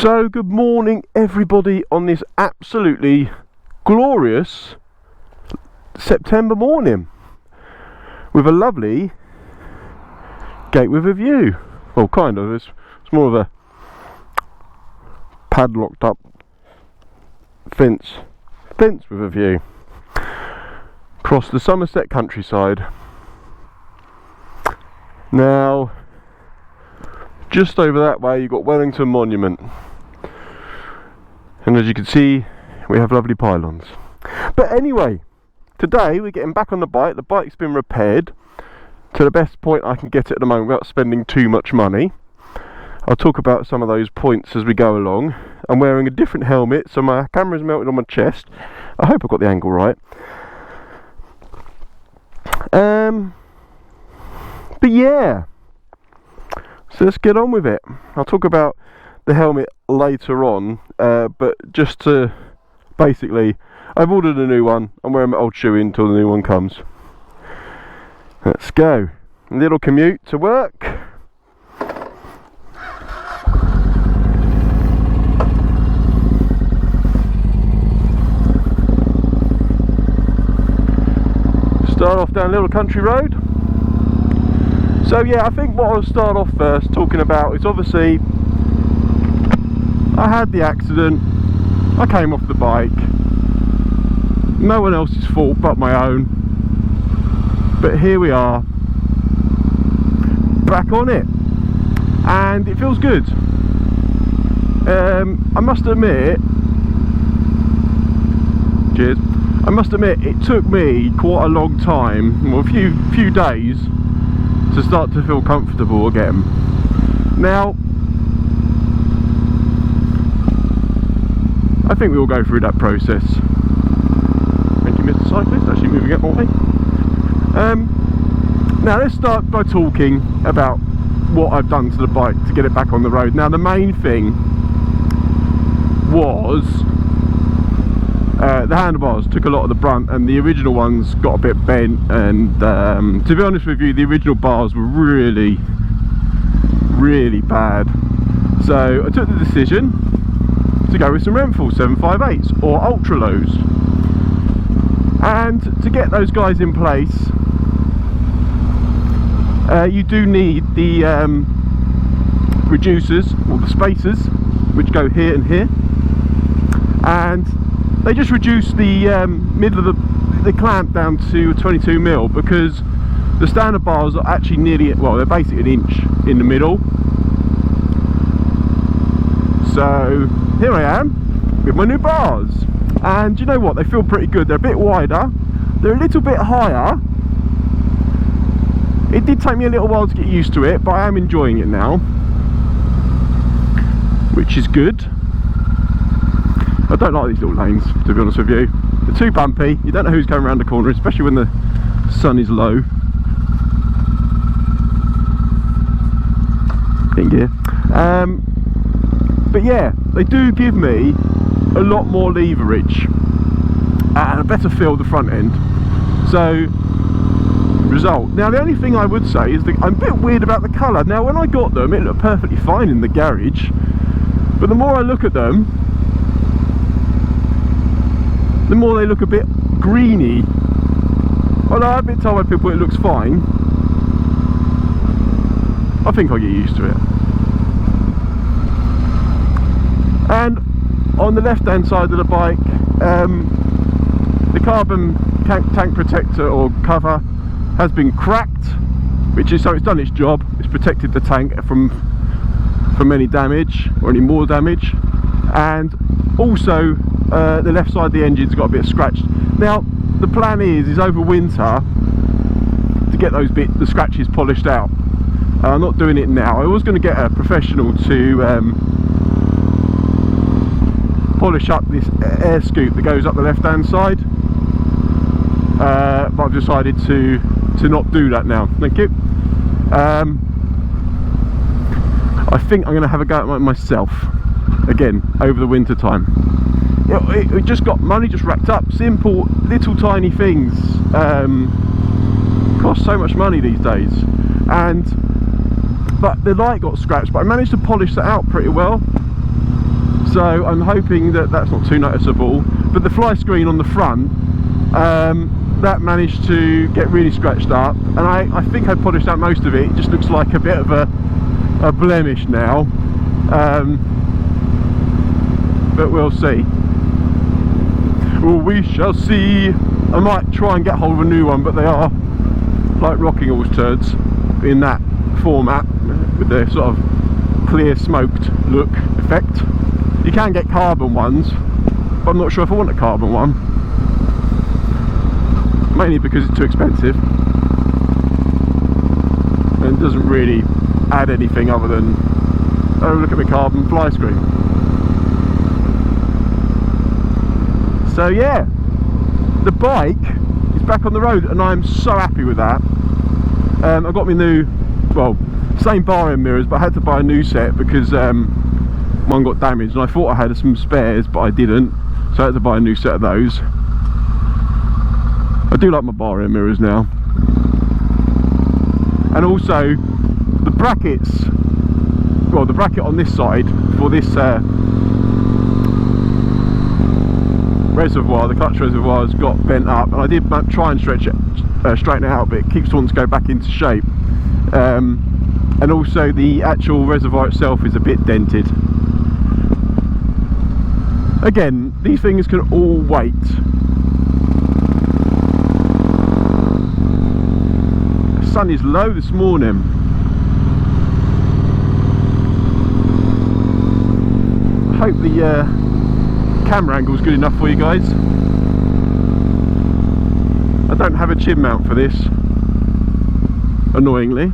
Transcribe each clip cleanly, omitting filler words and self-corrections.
So good morning everybody on this absolutely glorious September morning with a lovely gate with a view. Well, kind of, it's more of a padlocked up fence with a view across the Somerset countryside. Now just over that way you've got Wellington Monument, and as you can see we have lovely pylons. But anyway, today we're getting back on the bike. The bike's been repaired to the best point I can get it at the moment without spending too much money. I'll talk about some of those points as we go along. I'm wearing a different helmet, so my camera's mounted on my chest. I hope I've got the angle right. But yeah, so let's get on with it. I'll talk about the helmet later on, but just to basically, I've ordered a new one. I'm wearing my old shoe until the new one comes. Let's go. A little commute to work. Start off down a little country road. So yeah, I think what I'll start off first talking about is obviously I had the accident, I came off the bike, no one else's fault but my own, but here we are, back on it, and it feels good. I must admit, cheers, I must admit it took me quite a long time, well, a few days to start to feel comfortable again. Now, I think we all go through that process. Thank you, Mr. Cyclist, actually moving up my way. Now let's start by talking about what I've done to the bike to get it back on the road. Now the main thing was the handlebars took a lot of the brunt, and the original ones got a bit bent, and to be honest with you, the original bars were really bad. So I took the decision to go with some Renthal 758s or ultra lows, and to get those guys in place you do need the reducers, or the spacers, which go here and here, and they just reduce the middle of the clamp down to 22mm, because the standard bars are actually nearly, well, they're basically an inch in the middle. So here I am with my new bars, and you know what, they feel pretty good. They're a bit wider, they're a little bit higher. It did take me a little while to get used to it, but I am enjoying it now, which is good. I don't like these little lanes, to be honest with you. They're too bumpy, you don't know who's going around the corner, especially when the sun is low. In gear. But yeah, they do give me a lot more leverage and a better feel of the front end. So, result. Now the only thing I would say is that I'm a bit weird about the colour. Now when I got them, it looked perfectly fine in the garage, but the more I look at them, the more they look a bit greeny. Although I've been told by people it looks fine, I think I'll get used to it. And on the left hand side of the bike, the carbon tank protector or cover has been cracked, which is, so it's done its job. It's protected the tank from any damage or any more damage, and also the left side of the engine's got a bit scratched. Now the plan is over winter to get the scratches polished out. I'm not doing it now. I was going to get a professional to polish up this air scoop that goes up the left hand side, but I've decided to not do that now. Thank you. I think I'm going to have a go at it myself again over the winter time. It just got money just racked up. Simple little tiny things cost so much money these days, but the light got scratched, but I managed to polish that out pretty well. so I'm hoping that that's not too noticeable. But the fly screen on the front, that managed to get really scratched up, and I think I polished out most of it. It just looks like a bit of a blemish now, but we'll see. Well, we shall see. I might try and get hold of a new one, but they are like rocking horse turds in that format with the sort of clear smoked look effect. You can get carbon ones, but I'm not sure if I want a carbon one, mainly because it's too expensive and doesn't really add anything other than, oh, look at my carbon fly screen. So yeah, the bike is back on the road and I'm so happy with that. I got my new, well, same bar end mirrors, but I had to buy a new set because one got damaged, and I thought I had some spares but I didn't, so I had to buy a new set of those. I do like my bar end mirrors now. And also the brackets, well, the bracket on this side for this reservoir, the clutch reservoir, has got bent up, and I did try and stretch it, straighten it out, but it keeps wanting to go back into shape. And also the actual reservoir itself is a bit dented. Again, these things can all wait. The sun is low this morning. I hope the camera angle is good enough for you guys. I don't have a chin mount for this, annoyingly.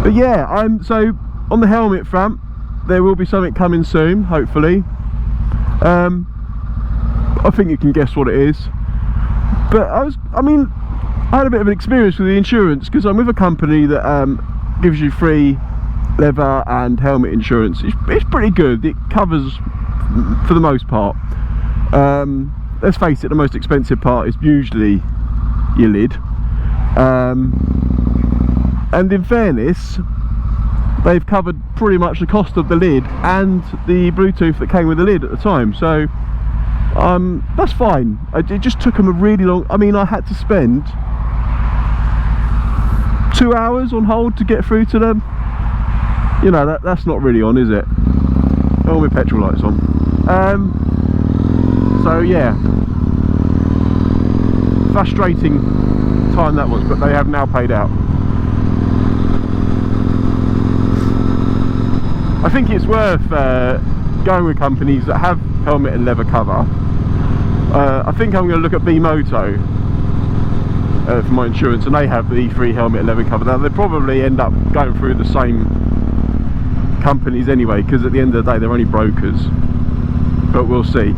But yeah, so on the helmet front, there will be something coming soon, hopefully. I think you can guess what it is. But I had a bit of an experience with the insurance, because I'm with a company that gives you free leather and helmet insurance. It's pretty good. It covers for the most part. Let's face it, the most expensive part is usually your lid. And in fairness, they've covered pretty much the cost of the lid and the Bluetooth that came with the lid at the time, so that's fine. It just took them a really long, I had to spend 2 hours on hold to get through to them. You know, that's not really on, is it? All my petrol lights on. So yeah, frustrating time that was, but they have now paid out. I think it's worth going with companies that have helmet and leather cover. I think I'm going to look at B-Moto for my insurance, and they have the free helmet and leather cover. Now they probably end up going through the same companies anyway, because at the end of the day they're only brokers. But we'll see.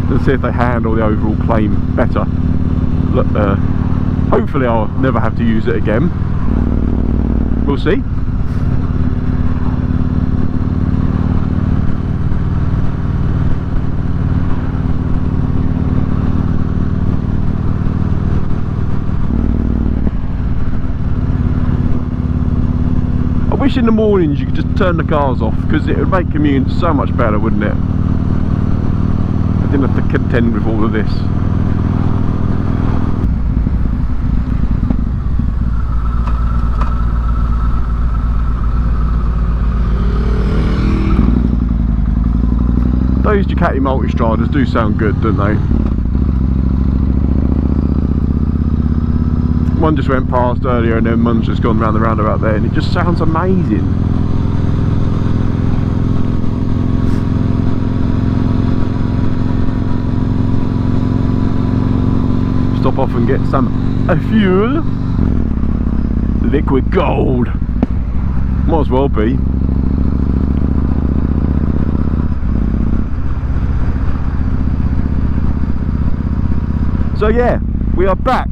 Let's see if they handle the overall claim better. Hopefully I'll never have to use it again. We'll see. I wish in the mornings you could just turn the cars off, because it would make commuting so much better, wouldn't it? I didn't have to contend with all of this. Those Ducati Multistraders do sound good, don't they? One just went past earlier, and then one's just gone round the roundabout there, and it just sounds amazing. Stop off and get some fuel. Liquid gold. Might as well be. So yeah, we are back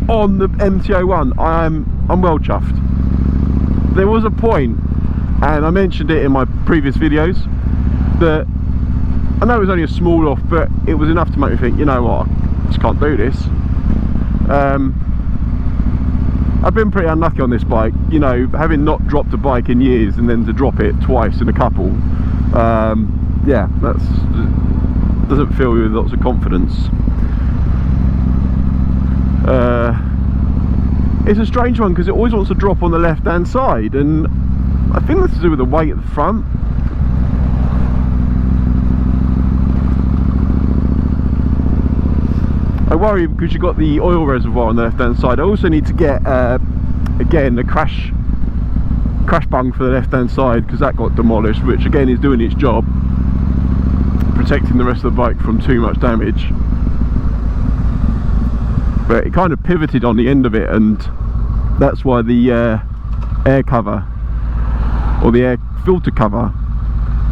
on the MT-01. I'm well chuffed. There was a point, and I mentioned it in my previous videos, that I know it was only a small off, but it was enough to make me think, you know what, I just can't do this. I've been pretty unlucky on this bike, you know, having not dropped a bike in years and then to drop it twice in a couple. Yeah, that's doesn't fill you with lots of confidence. It's a strange one because it always wants to drop on the left hand side, and I think that's to do with the weight at the front. I worry because you've got the oil reservoir on the left hand side. I also need to get again the crash bung for the left hand side, because that got demolished, which again is doing its job, protecting the rest of the bike from too much damage. But it kind of pivoted on the end of it, and that's why the air cover, or the air filter cover,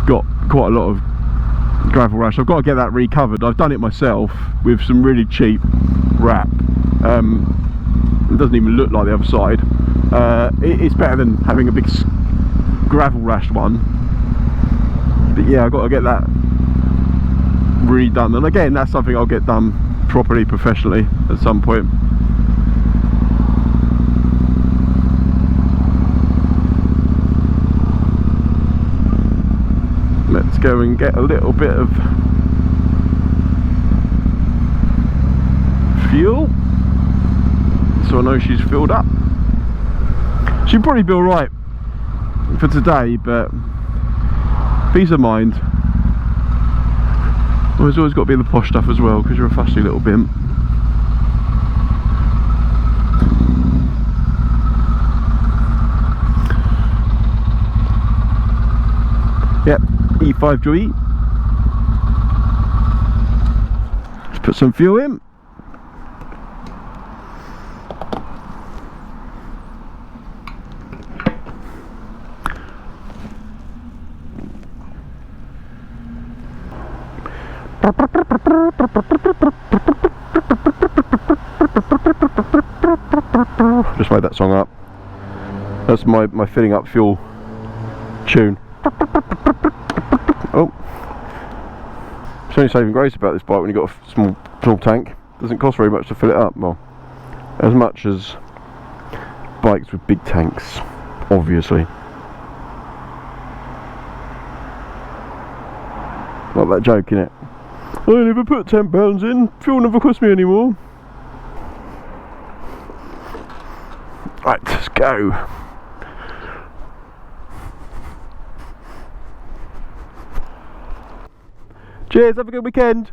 got quite a lot of gravel rash. I've got to get that recovered. I've done it myself with some really cheap wrap. It doesn't even look like the other side. It's better than having a big gravel rash one. But yeah, I've got to get that redone, and again that's something I'll get done properly, professionally at some point. Let's go and get a little bit of fuel so I know she's filled up. She'll probably be alright for today, but peace of mind. Well, there's always got to be the posh stuff as well, because you're a fussy little bimp. Yep, E5 Joy. Let's put some fuel in. Just made that song up. That's my filling up fuel tune. Oh, it's only saving grace about this bike when you've got a small tank. Doesn't cost very much to fill it up. Well, as much as bikes with big tanks, obviously. Like that joke, innit? I never put £10 in, fuel never cost me anymore. Right, let's go. Cheers, have a good weekend.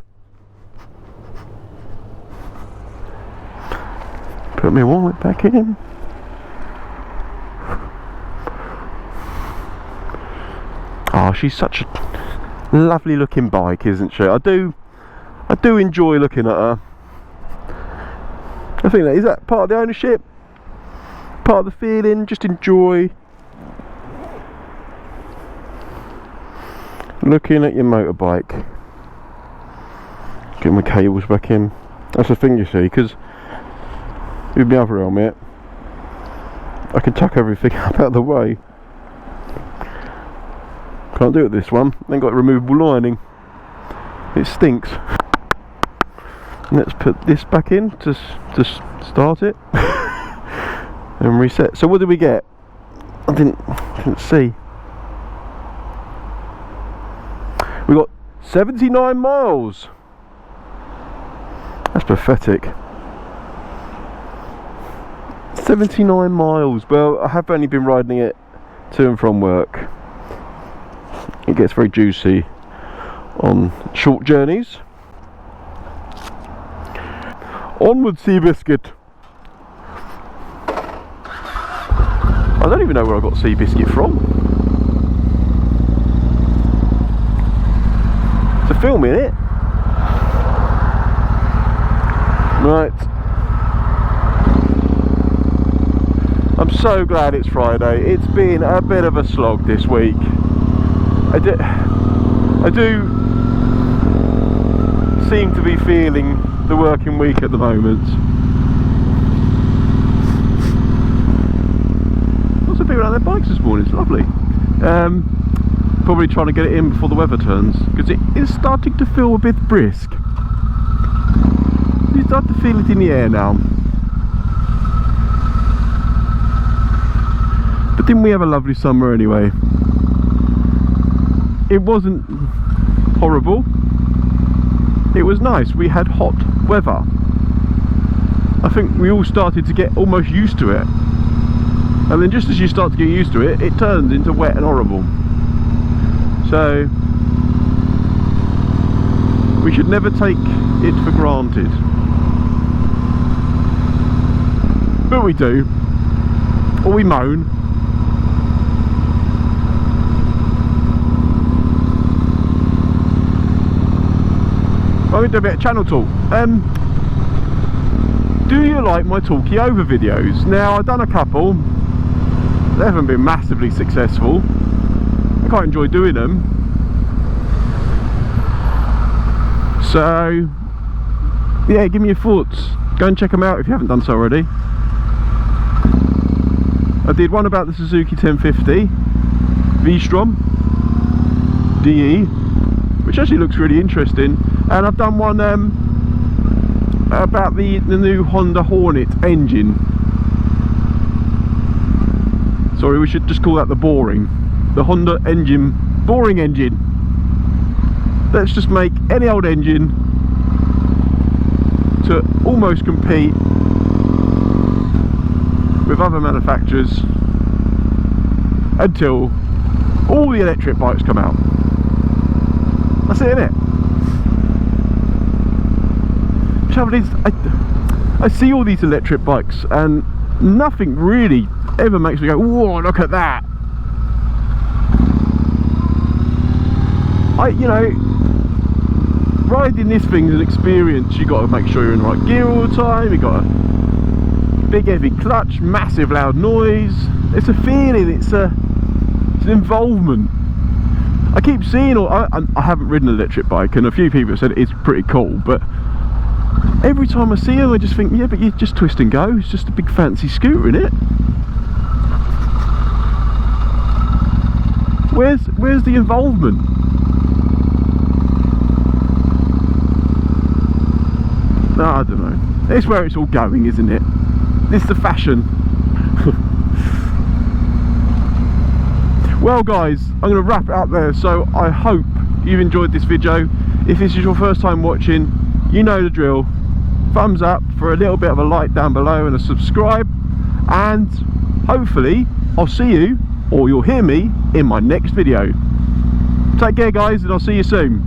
Put my wallet back in. Oh, she's such a lovely looking bike, isn't she? I do enjoy looking at her. I think that is that part of the ownership, part of the feeling. Just enjoy looking at your motorbike. Get my cables back in. That's the thing, you see, because with my other helmet I can tuck everything up out of the way. Can't do it with this one. Then got a removable lining. It stinks. Let's put this back in to start it and reset. So what did we get? I didn't see. We got 79 miles. That's pathetic. 79 miles. Well, I have only been riding it to and from work. It gets very juicy on short journeys. Onward, Seabiscuit. I don't even know where I got Seabiscuit from. It's a film, innit? Right. I'm so glad it's Friday. It's been a bit of a slog this week. I do seem to be feeling the working week at the moment. Lots of people on their bikes this morning, it's lovely. Probably trying to get it in before the weather turns, because it is starting to feel a bit brisk. You start to feel it in the air now. Didn't we have a lovely summer anyway? It wasn't horrible. It was nice. We had hot weather. I think we all started to get almost used to it. And then just as you start to get used to it, it turns into wet and horrible. So we should never take it for granted. But we do. Or we moan. I'm going to do a bit of channel talk. Do you like my talkie over videos? Now, I've done a couple. They haven't been massively successful. I quite enjoy doing them. So, yeah, give me your thoughts. Go and check them out if you haven't done so already. I did one about the Suzuki 1050 V-Strom DE, which actually looks really interesting. And I've done one about the new Honda Hornet engine. Sorry, we should just call that the Honda engine, boring engine. Let's just make any old engine to almost compete with other manufacturers until all the electric bikes come out. That's it, innit? Trouble is, I see all these electric bikes and nothing really ever makes me go, whoa, look at that. You know, riding this thing is an experience. You got to make sure you're in the right gear all the time. You got a big heavy clutch, massive loud noise. It's a feeling. It's an involvement. I keep seeing, I haven't ridden an electric bike, and a few people have said it's pretty cool, but every time I see them, I just think, yeah, but you just twist and go. It's just a big fancy scooter, innit? Where's the involvement? No, I don't know. It's where it's all going, isn't it? It's the fashion. Well guys, I'm going to wrap it up there. So I hope you've enjoyed this video. If this is your first time watching, you know the drill. Thumbs up for a little bit of a like down below and a subscribe. And hopefully I'll see you, or you'll hear me, in my next video. Take care guys, and I'll see you soon.